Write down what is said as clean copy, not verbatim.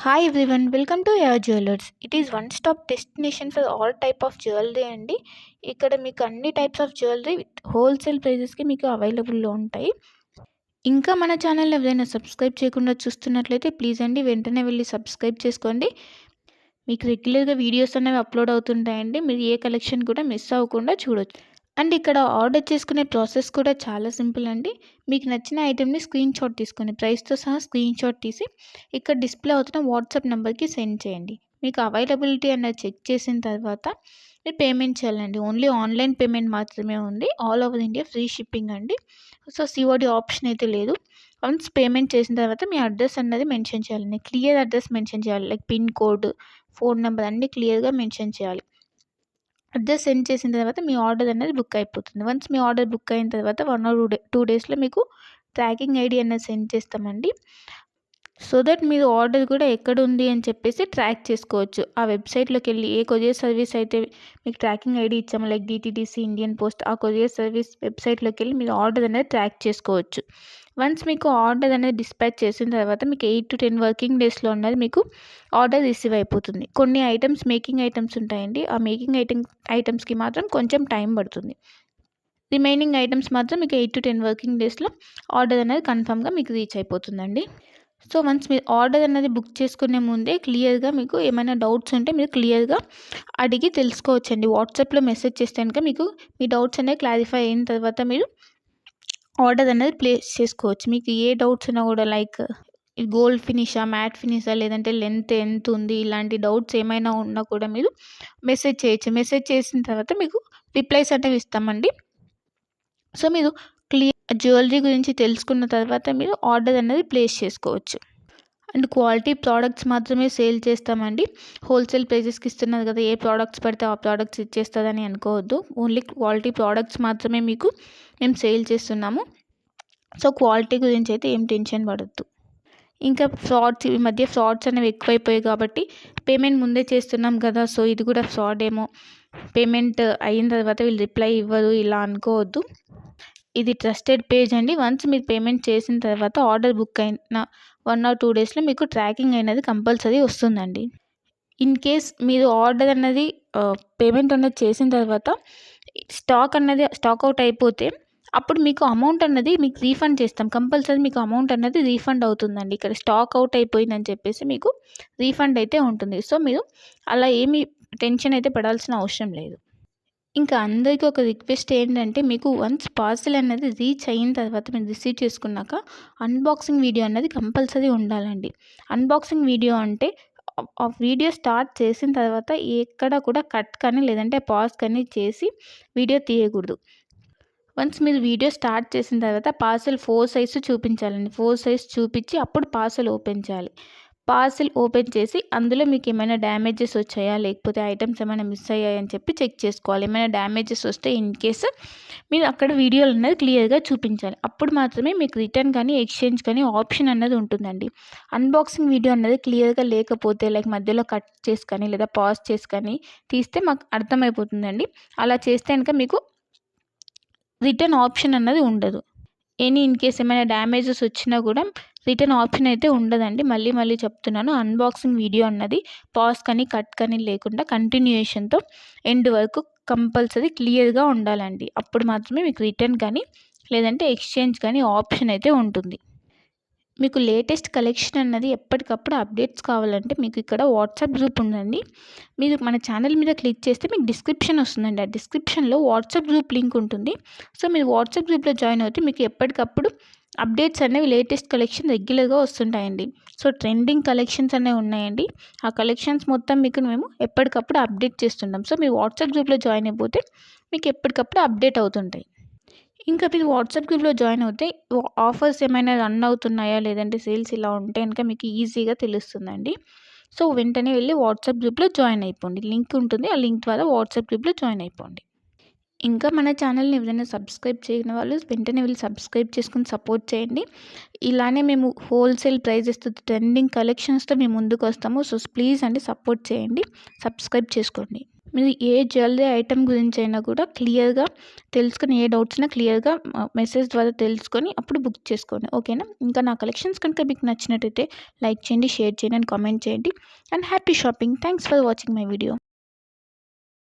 Hi everyone, welcome to your jewellers. It is one stop destination for all type of jewellery అండి. ఇక్కడ మీకు అన్ని types of jewellery with wholesale ప్రైజెస్కి మీకు అవైలబుల్లో ఉంటాయి. ఇంకా మన ఛానల్ ఎవరైనా సబ్స్క్రైబ్ చేయకుండా చూస్తున్నట్లయితే ప్లీజ్ అండి వెంటనే వెళ్ళి సబ్స్క్రైబ్ చేసుకోండి. మీకు రెగ్యులర్గా వీడియోస్ అనేవి అప్లోడ్ అవుతుంటాయండి. మీరు ఏ కలెక్షన్ కూడా మిస్ అవ్వకుండా చూడొచ్చు. అండ్ ఇక్కడ ఆర్డర్ చేసుకునే ప్రాసెస్ కూడా చాలా సింపుల్ అండి. మీకు నచ్చిన ఐటెంని స్క్రీన్ షాట్ తీసుకొని ప్రైస్తో సహా స్క్రీన్ షాట్ తీసి ఇక్కడ డిస్ప్లే అవుతున్న వాట్సాప్ నెంబర్కి సెండ్ చేయండి. మీకు అవైలబిలిటీ అన్నది చెక్ చేసిన తర్వాత మీరు పేమెంట్ చేయాలండి. ఓన్లీ ఆన్లైన్ పేమెంట్ మాత్రమే ఉంది. All over India free shipping అండి. సో సిఓడి ఆప్షన్ అయితే లేదు. వన్స్ పేమెంట్ చేసిన తర్వాత మీ అడ్రస్ అన్నది మెన్షన్ చేయాలండి. క్లియర్ అడ్రస్ మెన్షన్ చేయాలి. Like pin code, phone number అన్నీ క్లియర్గా మెన్షన్ చేయాలి. అడ్రస్ సెండ్ చేసిన తర్వాత మీ ఆర్డర్ అనేది బుక్ అయిపోతుంది. వన్స్ మీ ఆర్డర్ బుక్ అయిన తర్వాత 1 or 2 డేస్లో మీకు ట్రాకింగ్ ఐడి అనేది సెండ్ చేస్తామండి. సో దట్ మీరు ఆర్డర్ కూడా ఎక్కడ ఉంది అని చెప్పేసి ట్రాక్ చేసుకోవచ్చు. ఆ వెబ్సైట్లోకి వెళ్ళి ఏ కొరియర్ సర్వీస్ అయితే మీకు ట్రాకింగ్ ఐడి ఇచ్చామో లైక్ డిటీడీసీ, ఇండియన్ పోస్ట్, ఆ కొరియర్ సర్వీస్ వెబ్సైట్లోకి వెళ్ళి మీరు ఆర్డర్ అనేది ట్రాక్ చేసుకోవచ్చు. వన్స్ మీకు ఆర్డర్ అనేది డిస్పాచ్ చేసిన తర్వాత మీకు 8 to 10 వర్కింగ్ డేస్లో ఉన్నది మీకు ఆర్డర్ రిసీవ్ అయిపోతుంది. కొన్ని ఐటమ్స్ మేకింగ్ ఐటమ్స్ ఉంటాయండి. ఆ మేకింగ్ ఐటమ్స్కి మాత్రం కొంచెం టైం పడుతుంది. రిమైనింగ్ ఐటమ్స్ మాత్రం మీకు 8 to 10 వర్కింగ్ డేస్లో ఆర్డర్ అనేది కన్ఫామ్గా మీకు రీచ్ అయిపోతుందండి. సో వన్స్ మీరు ఆర్డర్ అనేది బుక్ చేసుకునే ముందే క్లియర్గా మీకు ఏమైనా డౌట్స్ ఉంటే మీరు క్లియర్గా అడిగి తెలుసుకోవచ్చండి. వాట్సాప్లో మెసేజ్ చేస్తే కనుక మీకు మీ డౌట్స్ అనేవి క్లారిఫై అయిన తర్వాత మీరు ఆర్డర్ అనేది ప్లేస్ చేసుకోవచ్చు. మీకు ఏ డౌట్స్ ఉన్నా కూడా లైక్ గోల్డ్ ఫినిషా, మ్యాట్ ఫినిషా, లేదంటే లెంత్ ఎంత ఉంది, ఇలాంటి డౌట్స్ ఏమైనా ఉన్నా కూడా మీరు మెసేజ్ చేయొచ్చు. మెసేజ్ చేసిన తర్వాత మీకు రిప్లైస్ అనేవి ఇస్తామండి. సో మీరు జ్యువెలరీ గురించి తెలుసుకున్న తర్వాత మీరు ఆర్డర్ అనేది ప్లేస్ చేసుకోవచ్చు. అండ్ క్వాలిటీ ప్రోడక్ట్స్ మాత్రమే సేల్ చేస్తామండి. హోల్సేల్ ప్రైజెస్కి ఇస్తున్నారు కదా, ఏ ప్రోడక్ట్స్ పడితే ఆ ప్రోడక్ట్స్ ఇచ్చేస్తుందని అనుకోవద్దు. ఓన్లీ క్వాలిటీ ప్రోడక్ట్స్ మాత్రమే మీకు మేము సేల్ చేస్తున్నాము. సో క్వాలిటీ గురించి అయితే ఏం టెన్షన్ పడద్దు. ఇంకా ఈ మధ్య ఫ్రాడ్స్ అనేవి ఎక్కువైపోయాయి కాబట్టి పేమెంట్ ముందే చేస్తున్నాం కదా, సో ఇది కూడా ఫ్రాడ్ ఏమో, పేమెంట్ అయిన తర్వాత వీళ్ళు రిప్లై ఇవ్వరు ఇలా అనుకోవద్దు. ఇది ట్రస్టెడ్ పేజ్ అండి. వన్స్ మీరు పేమెంట్ చేసిన తర్వాత ఆర్డర్ బుక్ అయిన 1 or 2 డేస్లో మీకు ట్రాకింగ్ అనేది కంపల్సరీ వస్తుందండి. ఇన్ కేస్ మీరు ఆర్డర్ అన్నది పేమెంట్ అనేది చేసిన తర్వాత స్టాక్ అవుట్ అయిపోతే అప్పుడు మీకు అమౌంట్ అన్నది మీకు రీఫండ్ చేస్తాం. కంపల్సరీ మీకు అమౌంట్ అన్నది రీఫండ్ అవుతుందండి. ఇక్కడ స్టాక్ అవుట్ అయిపోయిందని చెప్పేసి మీకు రీఫండ్ అయితే ఉంటుంది. సో మీరు అలా ఏమీ టెన్షన్ అయితే పడాల్సిన అవసరం లేదు. ఇంకా అందరికీ ఒక రిక్వెస్ట్ ఏంటంటే, మీకు వన్స్ పార్సెల్ అనేది రీచ్ అయిన తర్వాత మీరు రిసీవ్ చేసుకున్నాక అన్బాక్సింగ్ వీడియో అన్నది కంపల్సరీ ఉండాలండి. అన్బాక్సింగ్ వీడియో అంటే ఆ వీడియో స్టార్ట్ చేసిన తర్వాత ఎక్కడ కూడా కట్ కానీ లేదంటే పాజ్ కానీ చేసి వీడియో తీయకూడదు. వన్స్ మీరు వీడియో స్టార్ట్ చేసిన తర్వాత పార్సెల్ 4 సైజ్ చూపించాలండి. 4 సైజ్ చూపించి అప్పుడు పార్సెల్ ఓపెన్ చేయాలి. పార్సెల్ ఓపెన్ చేసి అందులో మీకు ఏమైనా డ్యామేజెస్ వచ్చాయా, లేకపోతే ఐటమ్స్ ఏమైనా మిస్ అయ్యాయని చెప్పి చెక్ చేసుకోవాలి. ఏమైనా డ్యామేజెస్ వస్తే ఇన్ కేస్ మీరు అక్కడ వీడియోలు అనేది క్లియర్గా చూపించాలి. అప్పుడు మాత్రమే మీకు రిటర్న్ కానీ ఎక్స్చేంజ్ కానీ ఆప్షన్ అన్నది ఉంటుందండి. అన్బాక్సింగ్ వీడియో అన్నది క్లియర్గా లేకపోతే లైక్ మధ్యలో కట్ చేసి కానీ లేదా పాజ్ చేసి కానీ తీస్తే మాకు అర్థమైపోతుందండి. అలా చేస్తే కనుక మీకు రిటర్న్ ఆప్షన్ అన్నది ఉండదు. ఇన్ కేస్ ఏమైనా డ్యామేజెస్ వచ్చినా కూడా రిటర్న్ ఆప్షన్ అయితే ఉండదండి. మళ్ళీ చెప్తున్నాను, అన్బాక్సింగ్ వీడియో అన్నది పాజ్ కానీ కట్ కానీ లేకుండా కంటిన్యూయేషన్తో ఎండ్ వరకు కంపల్సరీ క్లియర్గా ఉండాలండి. అప్పుడు మాత్రమే మీకు రిటర్న్ కానీ లేదంటే ఎక్స్చేంజ్ కానీ ఆప్షన్ అయితే ఉంటుంది. మీకు లేటెస్ట్ కలెక్షన్ అన్నది ఎప్పటికప్పుడు అప్డేట్స్ కావాలంటే మీకు ఇక్కడ వాట్సాప్ గ్రూప్ ఉందండి. మీరు మన ఛానల్ మీద క్లిక్ చేస్తే మీకు డిస్క్రిప్షన్ వస్తుందండి. ఆ డిస్క్రిప్షన్లో వాట్సాప్ గ్రూప్ లింక్ ఉంటుంది. సో మీరు వాట్సాప్ గ్రూప్లో జాయిన్ అవుతే మీకు ఎప్పటికప్పుడు అప్డేట్స్ అనేవి లేటెస్ట్ కలెక్షన్ రెగ్యులర్గా వస్తుంటాయండి. సో ట్రెండింగ్ కలెక్షన్స్ అనేవి ఉన్నాయండి. ఆ కలెక్షన్స్ మొత్తం మీకు మేము ఎప్పటికప్పుడు అప్డేట్ చేస్తుంటాం. సో మీరు వాట్సాప్ గ్రూప్లో జాయిన్ అయిపోతే మీకు ఎప్పటికప్పుడు అప్డేట్ అవుతుంటాయి. ఇంకా మీరు వాట్సాప్ గ్రూప్లో జాయిన్ అవుతే ఆఫర్స్ ఏమైనా రన్ అవుతున్నాయా, లేదంటే సేల్స్ ఇలా ఉంటే కనుక మీకు ఈజీగా తెలుస్తుందండి. సో వెంటనే వెళ్ళి వాట్సాప్ గ్రూప్లో జాయిన్ అయిపోండి. లింక్ ఉంటుంది, ఆ లింక్ ద్వారా వాట్సాప్ గ్రూప్లో జాయిన్ అయిపోండి. ఇంకా మన ఛానల్ని ఎవరైనా సబ్స్క్రైబ్ చేయని వాళ్ళు వెంటనే వెళ్ళి సబ్స్క్రైబ్ చేసుకుని సపోర్ట్ చేయండి. ఇలానే మేము హోల్సేల్ ప్రైజెస్తో ట్రెండింగ్ కలెక్షన్స్తో మేము ముందుకు వస్తాము. సో ప్లీజ్ అండి సపోర్ట్ చేయండి, సబ్స్క్రైబ్ చేసుకోండి. మీరు ఏ జ్యువెలరీ ఐటెం గురించి అయినా కూడా క్లియర్గా తెలుసుకొని, ఏ డౌట్స్ ఉన్నా క్లియర్గా మెసేజ్ ద్వారా తెలుసుకొని అప్పుడు బుక్ చేసుకోండి. ఓకేనా? ఇంకా నా కలెక్షన్స్ కనుక మీకు నచ్చినట్టయితే లైక్ చేయండి, షేర్ చేయండి అండ్ కామెంట్ చేయండి. And happy shopping. Thanks for watching my video.